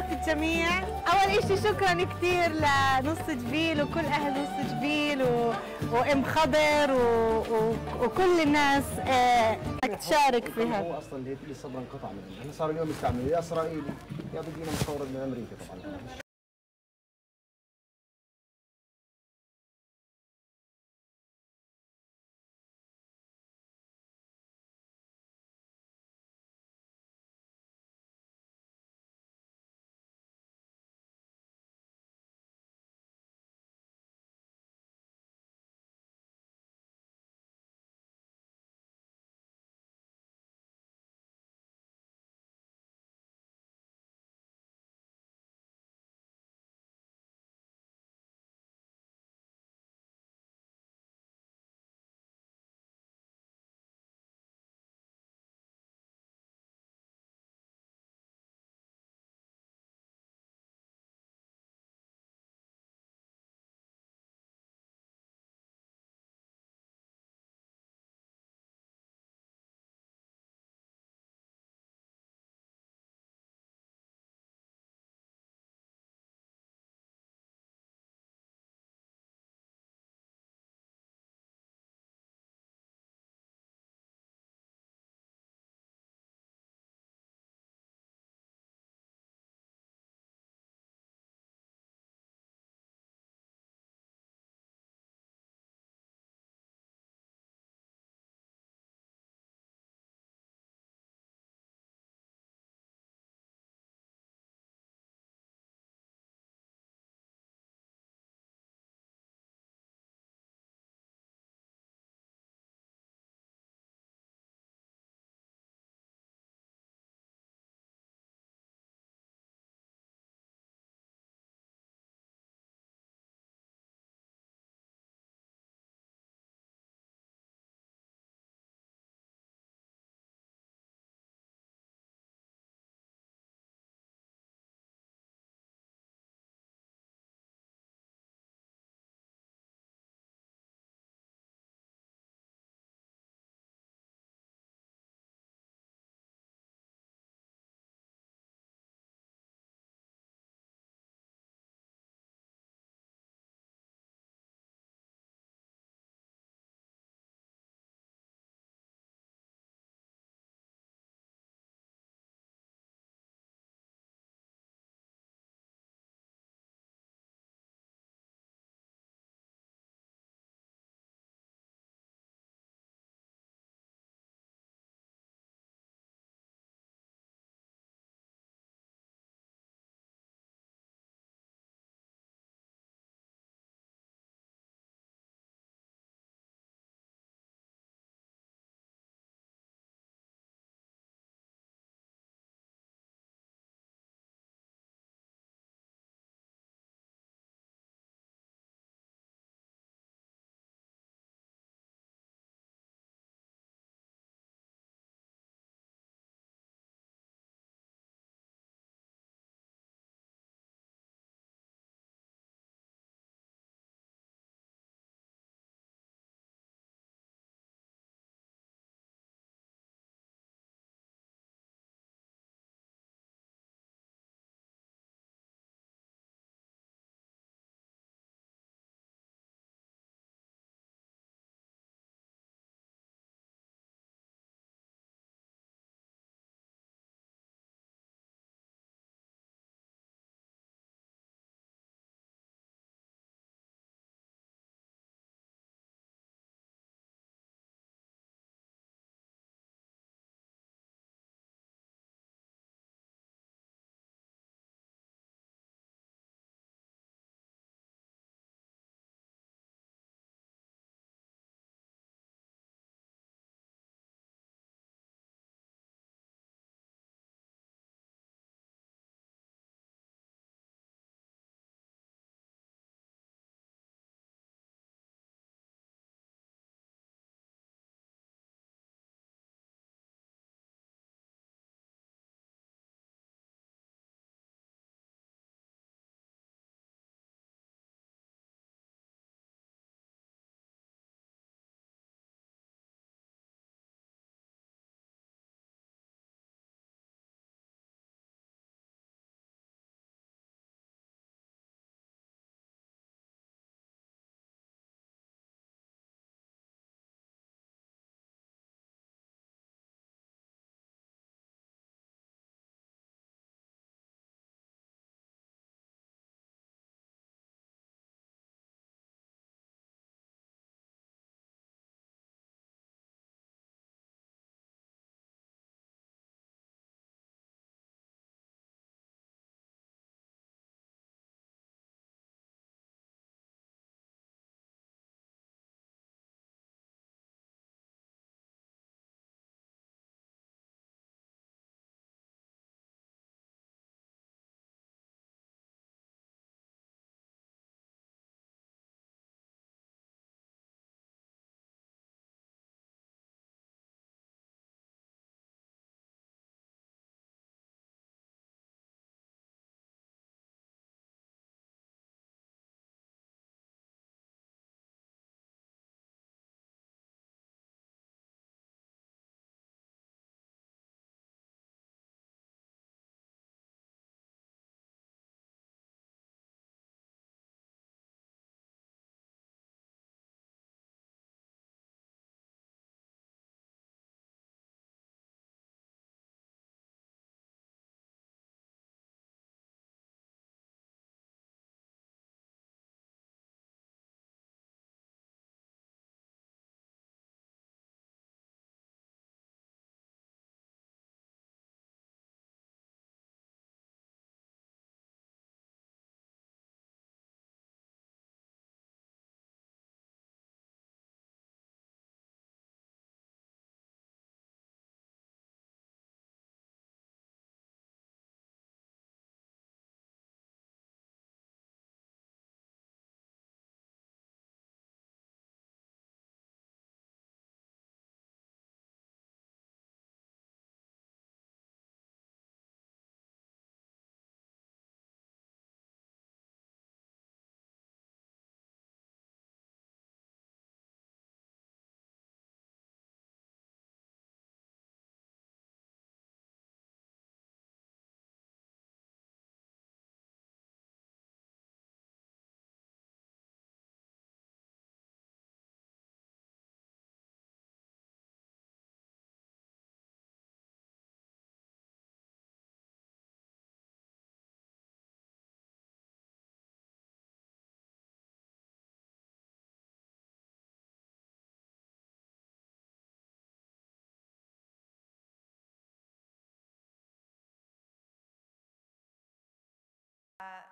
تحياتي الجميع. أول إشي شكرا كثير لنص جبيل وكل أهل نص جبيل وأم خضر وكل الناس تشارك فيها. هو أصلا اللي الصدر انقطع منه، احنا صار اليوم يستعملوا يا إسرائيلي يا بيجينا مستورد من أمريكا طبعا.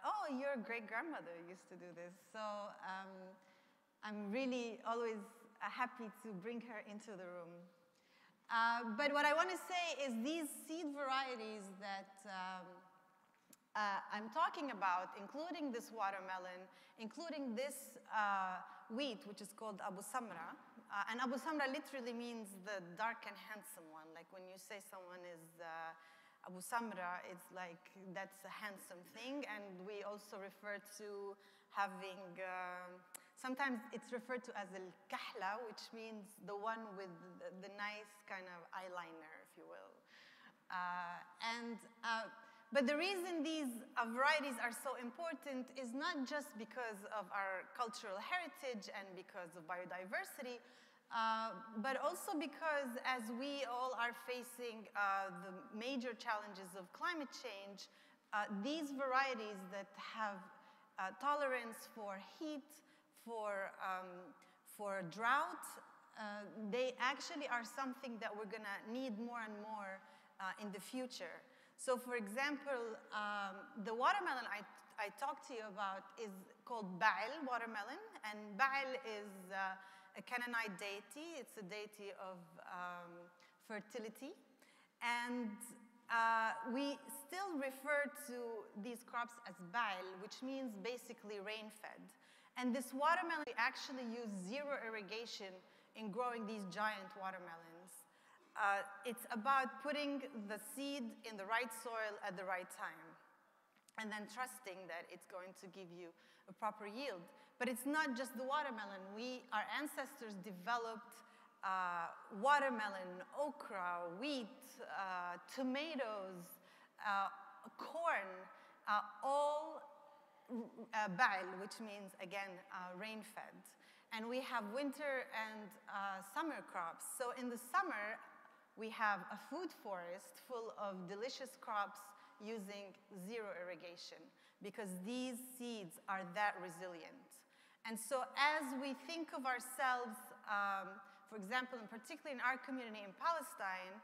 oh, your great-grandmother used to do this. So I'm really always happy to bring her into the room. But what I want to say is these seed varieties that I'm talking about, including this watermelon, including this wheat, which is called Abu Samra. And Abu Samra literally means the dark and handsome one. Like when you say someone is Abu Samra, it's like that's a handsome thing. And we also refer to having, sometimes it's referred to as al-kahla, which means the one with the nice kind of eyeliner, if you will. But the reason these varieties are so important is not just because of our cultural heritage and because of biodiversity, but also because as we all are facing the major challenges of climate change, these varieties that have tolerance for heat, for drought, they actually are something that we're going to need more and more in the future. So for example, the watermelon I talked to you about is called Ba'al watermelon, and Ba'al is a Canaanite deity. It's a deity of fertility. And we still refer to these crops as Ba'al, which means basically rain-fed. And this watermelon, we actually use zero irrigation in growing these giant watermelons. It's about putting the seed in the right soil at the right time, and then trusting that it's going to give you a proper yield. But it's not just the watermelon. Our ancestors developed watermelon, okra, wheat, tomatoes, corn, all Ba'al, which means, again, rain-fed. And we have winter and summer crops. So in the summer, we have a food forest full of delicious crops using zero irrigation because these seeds are that resilient. And so as we think of ourselves, for example, and particularly in our community in Palestine,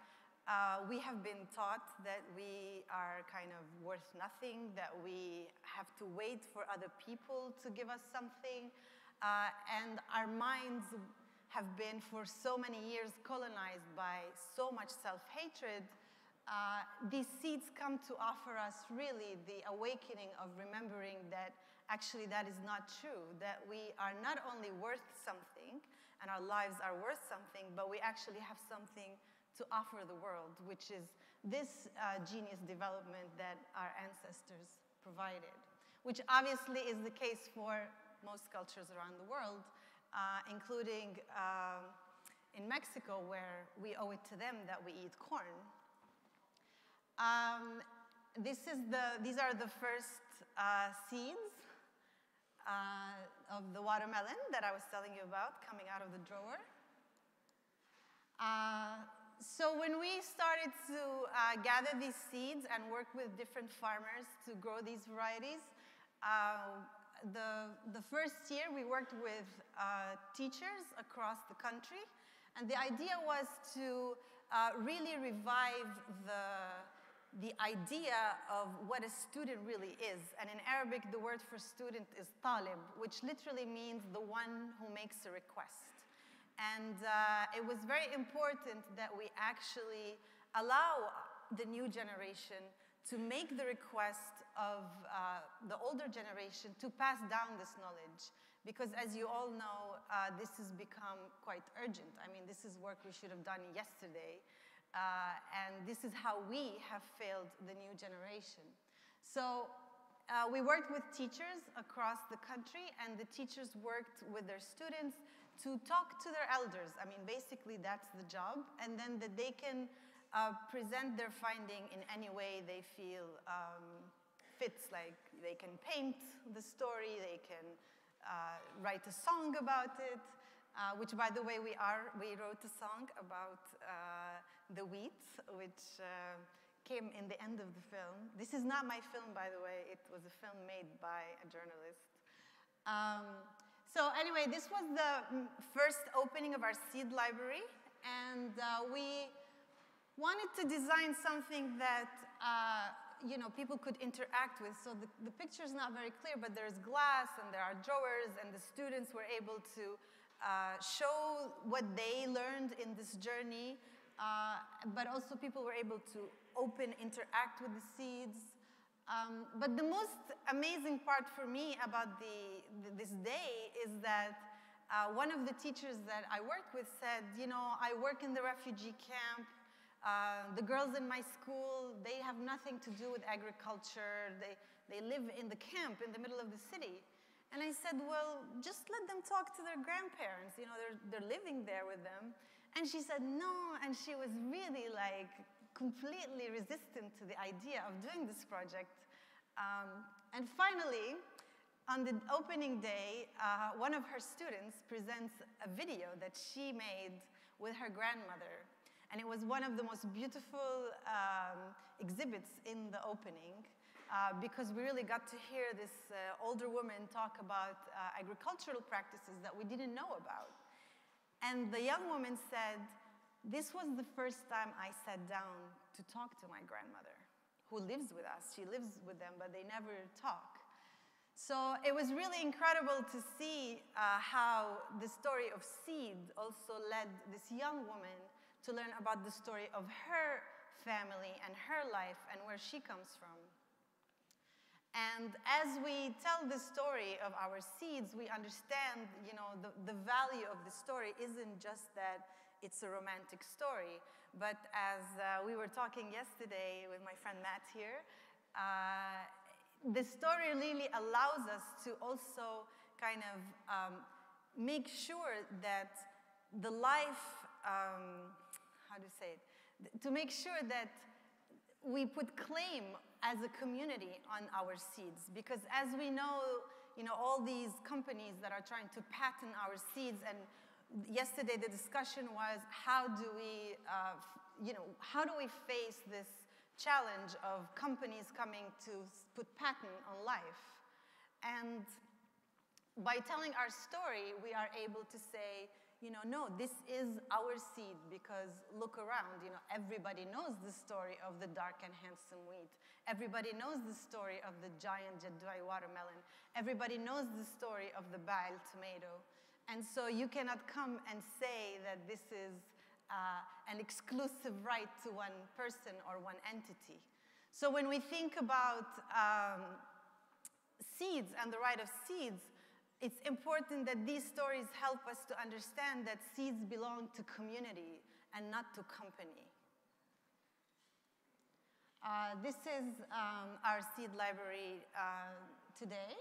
we have been taught that we are kind of worth nothing, that we have to wait for other people to give us something, and our minds have been for so many years colonized by so much self-hatred. These seeds come to offer us really the awakening of remembering that actually that is not true, that we are not only worth something and our lives are worth something, but we actually have something to offer the world, which is this genius development that our ancestors provided, which obviously is the case for most cultures around the world, including in Mexico, where we owe it to them that we eat corn. These are the first seeds of the watermelon that I was telling you about coming out of the drawer. So when we started to gather these seeds and work with different farmers to grow these varieties, the first year we worked with teachers across the country, and the idea was to really revive the idea of what a student really is. And in Arabic, the word for student is talib, which literally means the one who makes a request. And it was very important that we actually allow the new generation to make the request of the older generation to pass down this knowledge. Because as you all know, this has become quite urgent. I mean, this is work we should have done yesterday. And this is how we have failed the new generation. So we worked with teachers across the country, and the teachers worked with their students to talk to their elders. I mean, basically, that's the job. And then that they can present their finding in any way they feel fits. Like, they can paint the story, they can write a song about it, which, by the way, we wrote a song about the wheat, which came in the end of the film. This is not my film, by the way. It was a film made by a journalist. So anyway, this was the first opening of our seed library, and we wanted to design something that people could interact with. So the picture is not very clear, but there's glass and there are drawers, and the students were able to show what they learned in this journey, but also people were able to interact with the seeds. But the most amazing part for me about this day is that one of the teachers that I worked with said, I work in the refugee camp. The girls in my school, they have nothing to do with agriculture. They live in the camp in the middle of the city. And I said, well, just let them talk to their grandparents. They're living there with them. And she said, no. And she was really like completely resistant to the idea of doing this project. And finally, on the opening day, one of her students presents a video that she made with her grandmother. And it was one of the most beautiful exhibits in the opening. Because we really got to hear this older woman talk about agricultural practices that we didn't know about. And the young woman said, this was the first time I sat down to talk to my grandmother, who lives with us. She lives with them, but they never talk. So it was really incredible to see how the story of seed also led this young woman to learn about the story of her family and her life and where she comes from. And as we tell the story of our seeds, we understand, the value of the story isn't just that it's a romantic story, but as we were talking yesterday with my friend Matt here, the story really allows us to also kind of make sure that the life, how to say it, to make sure that we put claim as a community on our seeds, because as we know, all these companies that are trying to patent our seeds, and yesterday the discussion was how do we face this challenge of companies coming to put patent on life? And by telling our story, we are able to say, no, this is our seed, because look around, everybody knows the story of the dark and handsome wheat. Everybody knows the story of the giant Jadwai watermelon. Everybody knows the story of the Baal tomato. And so you cannot come and say that this is an exclusive right to one person or one entity. So when we think about seeds and the right of seeds, it's important that these stories help us to understand that seeds belong to community and not to company. This is our seed library today.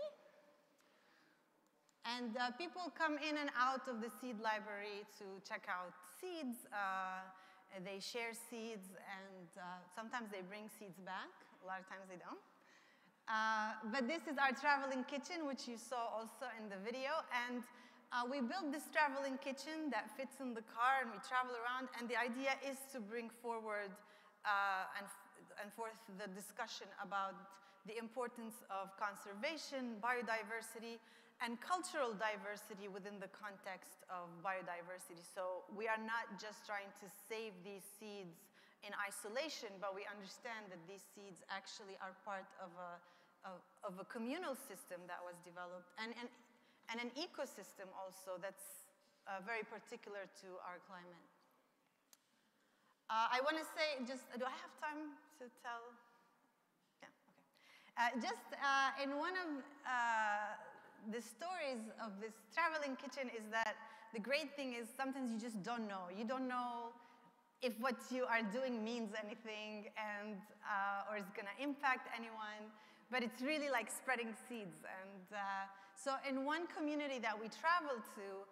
And people come in and out of the seed library to check out seeds. They share seeds, and sometimes they bring seeds back. A lot of times they don't. But this is our traveling kitchen, which you saw also in the video. And we built this traveling kitchen that fits in the car, and we travel around. And the idea is to bring forward and forth the discussion about the importance of conservation, biodiversity, and cultural diversity within the context of biodiversity. So we are not just trying to save these seeds in isolation, but we understand that these seeds actually are part of a communal system that was developed, and an ecosystem also that's very particular to our climate. I want to say, do I have time to tell? Yeah, okay. In one of the stories of this traveling kitchen is that the great thing is sometimes you just don't know. You don't know if what you are doing means anything and or is going to impact anyone, but it's really like spreading seeds. And so in one community that we traveled to,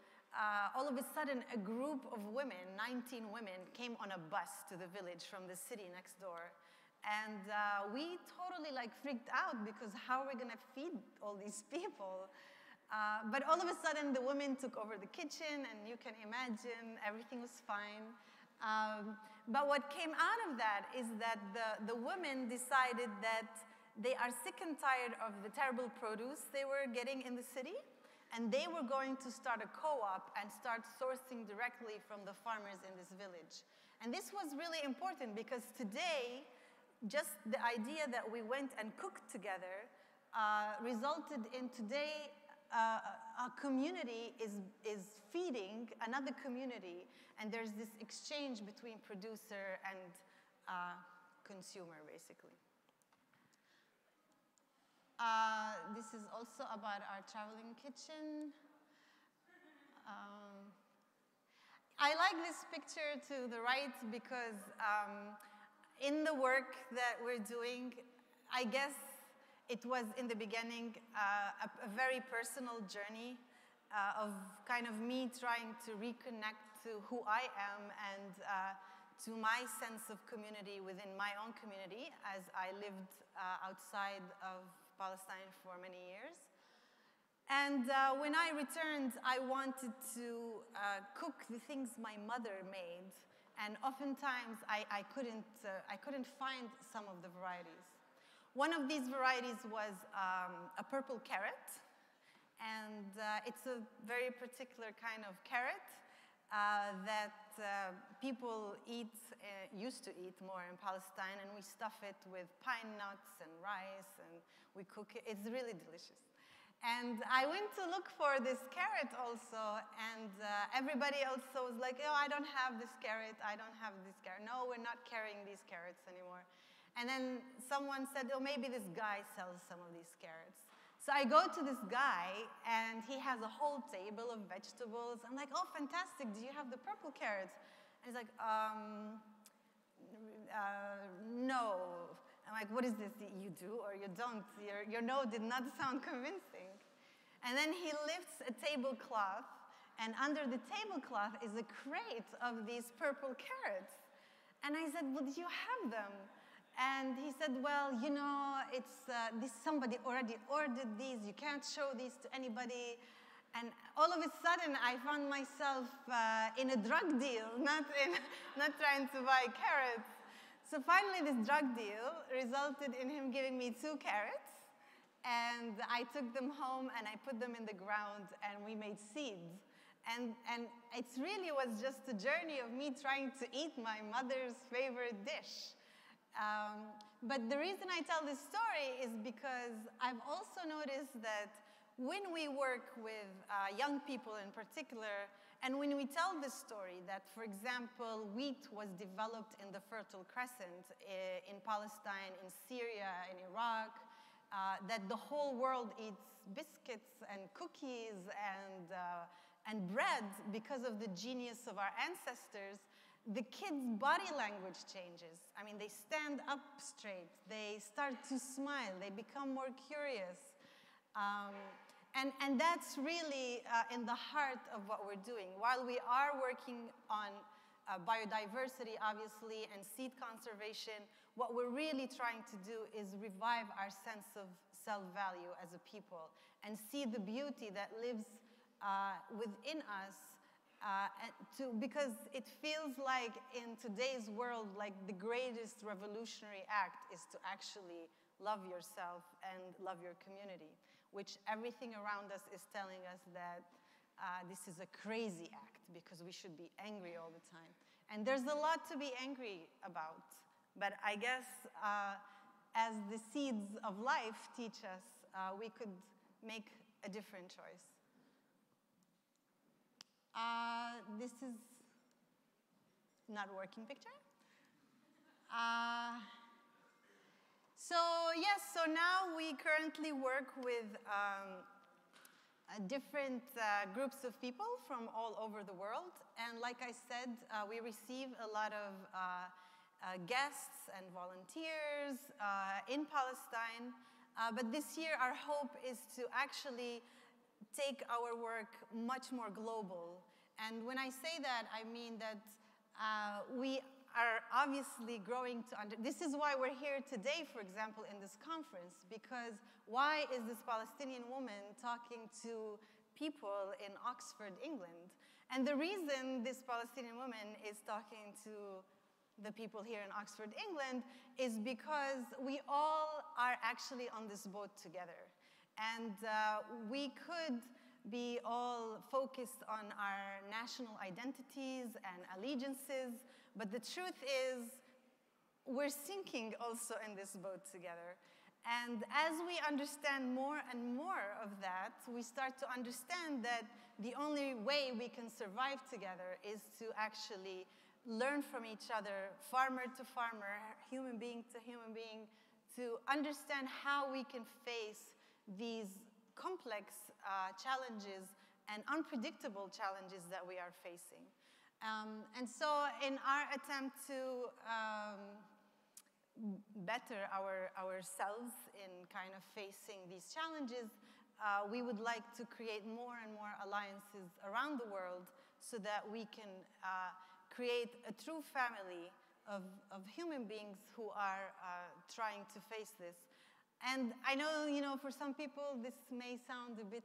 all of a sudden a group of women, 19 women, came on a bus to the village from the city next door. And we totally freaked out, because how are we going to feed all these people? But all of a sudden the women took over the kitchen, and you can imagine everything was fine. But what came out of that is that the women decided that they are sick and tired of the terrible produce they were getting in the city, and they were going to start a co-op and start sourcing directly from the farmers in this village. And this was really important, because today just the idea that we went and cooked together resulted in today a community is feeding another community, and there's this exchange between producer and consumer, basically. This is also about our traveling kitchen. I like this picture to the right because in the work that we're doing, I guess it was in the beginning a very personal journey of kind of me trying to reconnect to who I am and to my sense of community within my own community, as I lived outside of Palestine for many years. And when I returned, I wanted to cook the things my mother made, and oftentimes I couldn't find some of the varieties. One of these varieties was a purple carrot, and it's a very particular kind of carrot that people used to eat more in Palestine, and we stuff it with pine nuts and rice, and we cook it. It's really delicious. And I went to look for this carrot also, and everybody also was like, oh, I don't have this carrot, I don't have this carrot. No, we're not carrying these carrots anymore. And then someone said, oh, maybe this guy sells some of these carrots. So I go to this guy, and he has a whole table of vegetables. I'm like, oh, fantastic, do you have the purple carrots? And he's like, no. I'm like, what is this? You do or you don't? Your no did not sound convincing. And then he lifts a tablecloth, and under the tablecloth is a crate of these purple carrots. And I said, well, do you have them? And he said, well, you know, somebody already ordered these. You can't show these to anybody. And all of a sudden, I found myself in a drug deal, not trying to buy carrots. So finally, this drug deal resulted in him giving me 2 carrots, and I took them home and I put them in the ground, and we made seeds. And it really was just a journey of me trying to eat my mother's favorite dish. But the reason I tell this story is because I've also noticed that when we work with young people in particular, and when we tell this story that, for example, wheat was developed in the Fertile Crescent in Palestine, in Syria, in Iraq, that the whole world eats biscuits and cookies and bread because of the genius of our ancestors, the kids' body language changes. I mean, they stand up straight, they start to smile, they become more curious. And that's really in the heart of what we're doing. While we are working on biodiversity, obviously, and seed conservation, what we're really trying to do is revive our sense of self-value as a people and see the beauty that lives within us, because it feels like in today's world, like the greatest revolutionary act is to actually love yourself and love your community, which everything around us is telling us that this is a crazy act because we should be angry all the time. And there's a lot to be angry about. But I guess as the seeds of life teach us, we could make a different choice. This is not a working picture. So yes, so now we currently work with different groups of people from all over the world. And like I said, we receive a lot of guests and volunteers in Palestine. But this year, our hope is to actually take our work much more global. And when I say that, I mean that we are obviously growing to this is why we're here today, for example, in this conference, because why is this Palestinian woman talking to people in Oxford, England? And the reason this Palestinian woman is talking to the people here in Oxford, England, is because we all are actually on this boat together. And we could be all focused on our national identities and allegiances, but the truth is we're sinking also in this boat together. And as we understand more and more of that, we start to understand that the only way we can survive together is to actually learn from each other, farmer to farmer, human being to human being, to understand how we can face these complex challenges and unpredictable challenges that we are facing. And so in our attempt to better ourselves in kind of facing these challenges, we would like to create more and more alliances around the world so that we can create a true family of human beings who are trying to face this. And I know, for some people this may sound a bit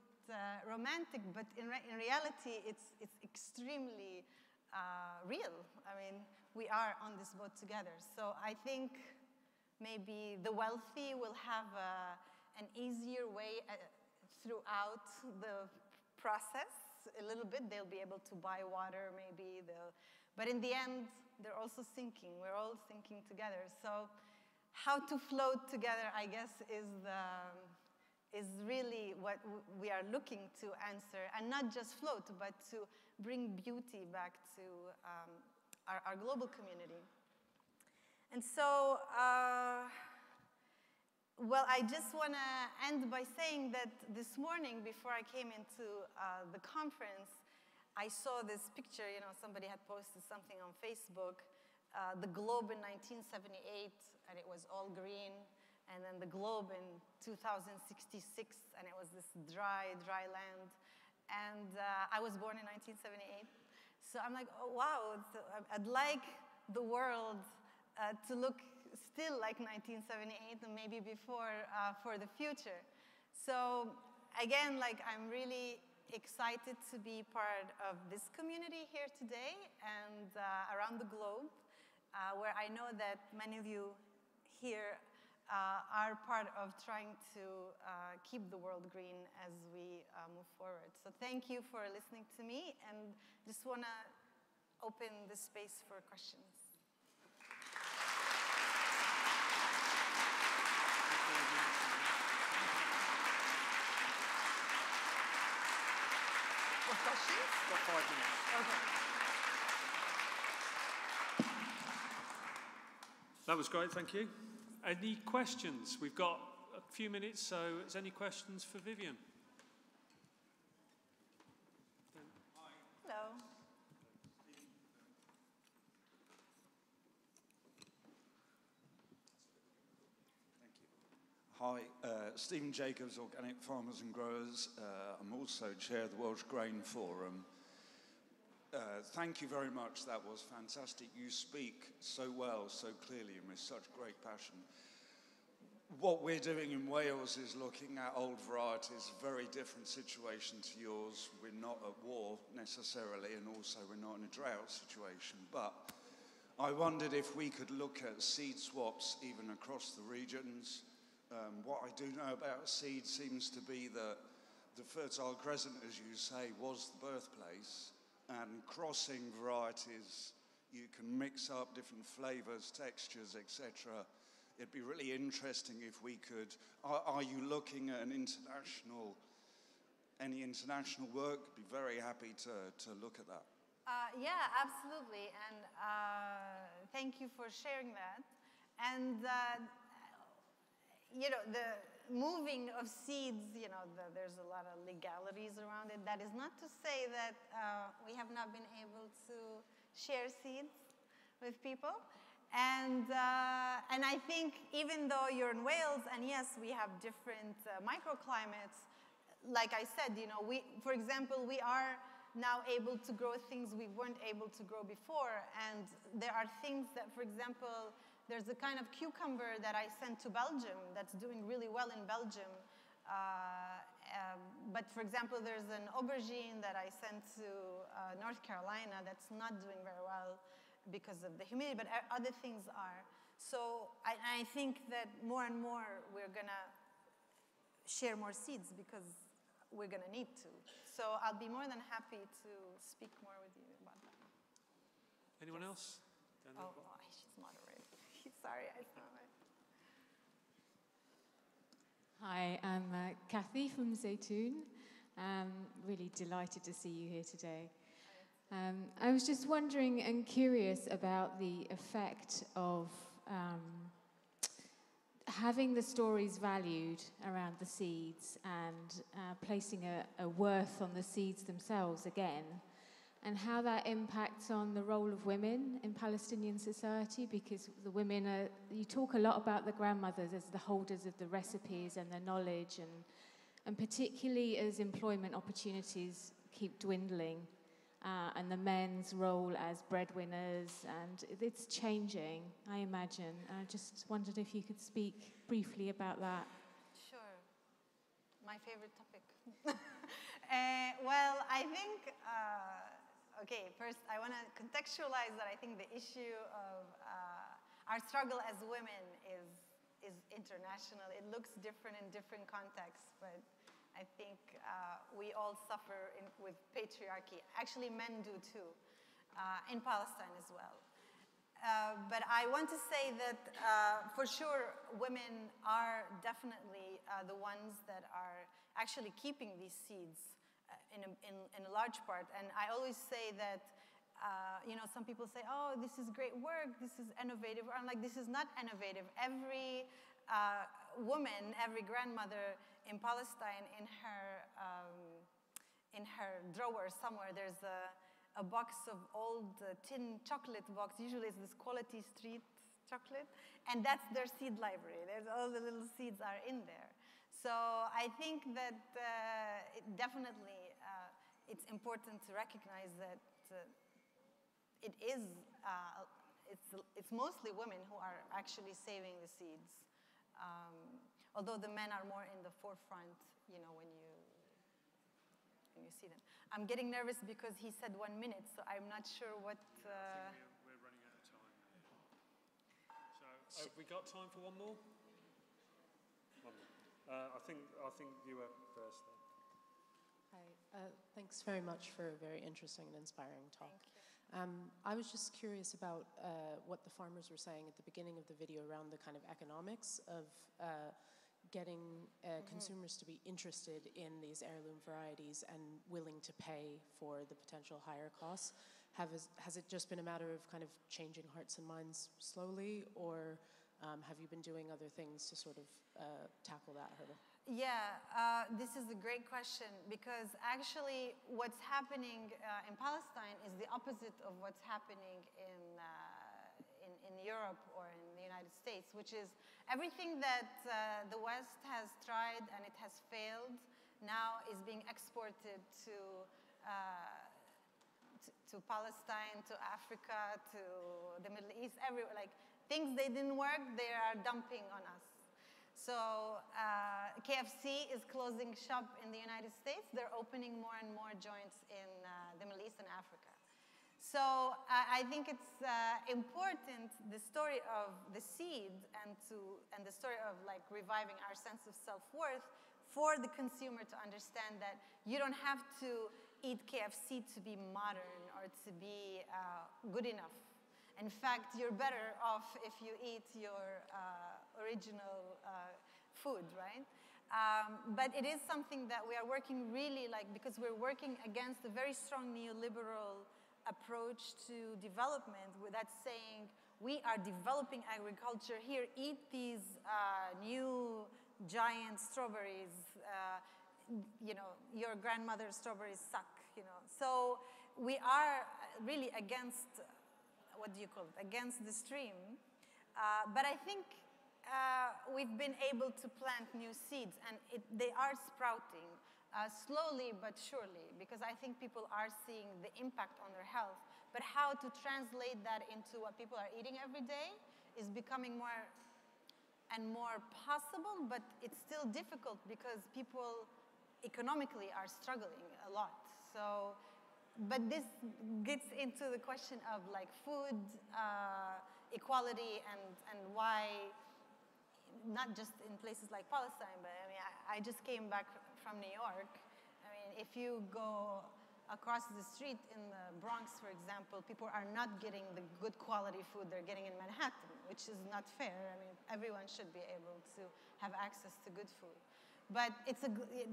romantic, but in reality it's extremely real. I mean, we are on this boat together. So I think maybe the wealthy will have an easier way throughout the process a little bit. They'll be able to buy water, maybe. But in the end, they're also sinking. We're all sinking together. So how to float together, I guess, is really what we are looking to answer. And not just float, but to bring beauty back to our global community. And so, well, I just want to end by saying that this morning, before I came into the conference, I saw this picture. Somebody had posted something on Facebook, the globe in 1978, and it was all green, and then the globe in 2066, and it was this dry land. And I was born in 1978. So I'm like, oh, wow, I'd like the world to look still like 1978 and maybe before for the future. So again, I'm really excited to be part of this community here today and around the globe, where I know that many of you here are part of trying to keep the world green as we move forward. So thank you for listening to me, and just want to open the space for questions. For questions? Got 5 minutes. Okay. That was great, thank you. Any questions? We've got a few minutes, so is any questions for Vivian? Hello. Thank you. Hi, Stephen Jacobs, Organic Farmers and Growers. I'm also chair of the Welsh Grain Forum. Thank you very much. That was fantastic. You speak so well, so clearly, and with such great passion. What we're doing in Wales is looking at old varieties, a very different situation to yours. We're not at war necessarily, and also we're not in a drought situation. But I wondered if we could look at seed swaps even across the regions. What I do know about seed seems to be that the Fertile Crescent, as you say, was the birthplace. And crossing varieties, you can mix up different flavors, textures, etc. It'd be really interesting if we could. Are you looking at any international work? Be very happy to look at that. Yeah, absolutely, and thank you for sharing that. And the moving of seeds, there's a lot of legalities around it. That is not to say that we have not been able to share seeds with people. And I think even though you're in Wales, and yes, we have different microclimates, like I said, for example, we are now able to grow things we weren't able to grow before. And there are things that, for example, there's a kind of cucumber that I sent to Belgium that's doing really well in Belgium. But for example, there's an aubergine that I sent to North Carolina that's not doing very well because of the humidity, but other things are. So I think that more and more we're going to share more seeds because we're going to need to. So I'll be more than happy to speak more with you about that. Anyone else? Oh, she's moderating. sorry, I saw it. Hi, I'm Kathy from Zaytoon. Really delighted to see you here today. I was just wondering and curious about the effect of having the stories valued around the seeds and placing a worth on the seeds themselves again, and how that impacts on the role of women in Palestinian society, because the women are, you talk a lot about the grandmothers as the holders of the recipes and the knowledge, and particularly as employment opportunities keep dwindling, and the men's role as breadwinners, and it's changing, I imagine. I just wondered if you could speak briefly about that. Sure. My favorite topic. Well, I think, okay, first I want to contextualize that I think the issue of our struggle as women is international. It looks different in different contexts, but I think we all suffer with patriarchy. Actually, men do too, in Palestine as well. But I want to say that for sure, women are definitely the ones that are actually keeping these seeds in a large part. And I always say that, you know, some people say, oh, this is great work, this is innovative. I'm like, this is not innovative. Every woman, every grandmother in Palestine, in her drawer somewhere, there's a box of old tin chocolate box. Usually it's this Quality Street chocolate, and that's their seed library. There's all the little seeds are in there. So I think that definitely it's important to recognize that it's mostly women who are actually saving the seeds. Although the men are more in the forefront, you know, when you see them. I'm getting nervous because he said 1 minute, so I'm not sure what... I think we're running out of time. So have we got time for one more? One more. I think you were first then. Hi, thanks very much for a very interesting and inspiring talk. I was just curious about what the farmers were saying at the beginning of the video around the kind of economics of getting consumers to be interested in these heirloom varieties and willing to pay for the potential higher costs. Has it just been a matter of kind of changing hearts and minds slowly, or have you been doing other things to sort of tackle that hurdle? Yeah, this is a great question, because actually what's happening in Palestine is the opposite of what's happening in Europe or in the United States, which is everything that the West has tried and it has failed now is being exported to Palestine, to Africa, to the Middle East, everywhere. Like things they didn't work, they are dumping on us. So KFC is closing shop in the United States. They're opening more and more joints in the Middle East and Africa. So I think it's important, the story of the seed and the story of like reviving our sense of self-worth for the consumer to understand that you don't have to eat KFC to be modern or to be good enough. In fact, you're better off if you eat your original food, right? But it is something that we are working really because we're working against a very strong neoliberal approach to development, that's saying we are developing agriculture here, eat these new giant strawberries, you know, your grandmother's strawberries suck, you know. So we are really against, what do you call it, against the stream. But I think we've been able to plant new seeds, and they are sprouting. Slowly but surely, because I think people are seeing the impact on their health. But how to translate that into what people are eating every day is becoming more and more possible, but it's still difficult because people economically are struggling a lot. So, but this gets into the question of like food equality and why, not just in places like Palestine, but I mean, I just came back from New York. I mean, if you go across the street in the Bronx, for example, people are not getting the good quality food they're getting in Manhattan, which is not fair. I mean, everyone should be able to have access to good food. But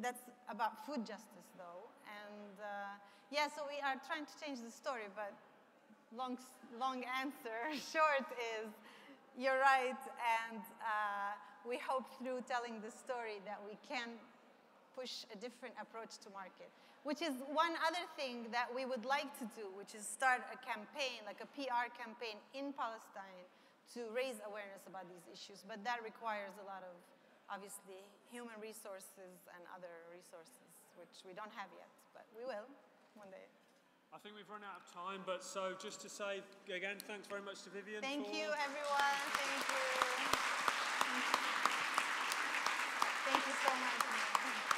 that's about food justice, though. And yeah, so we are trying to change the story, but long answer short is, you're right, and we hope through telling the story that we can push a different approach to market, which is one other thing that we would like to do, which is start a campaign, like a PR campaign in Palestine to raise awareness about these issues. But that requires a lot of, obviously, human resources and other resources, which we don't have yet, but we will one day. I think we've run out of time, but so just to say again, thanks very much to Vivian. Thank you, everyone. Thank you. Thank you so much.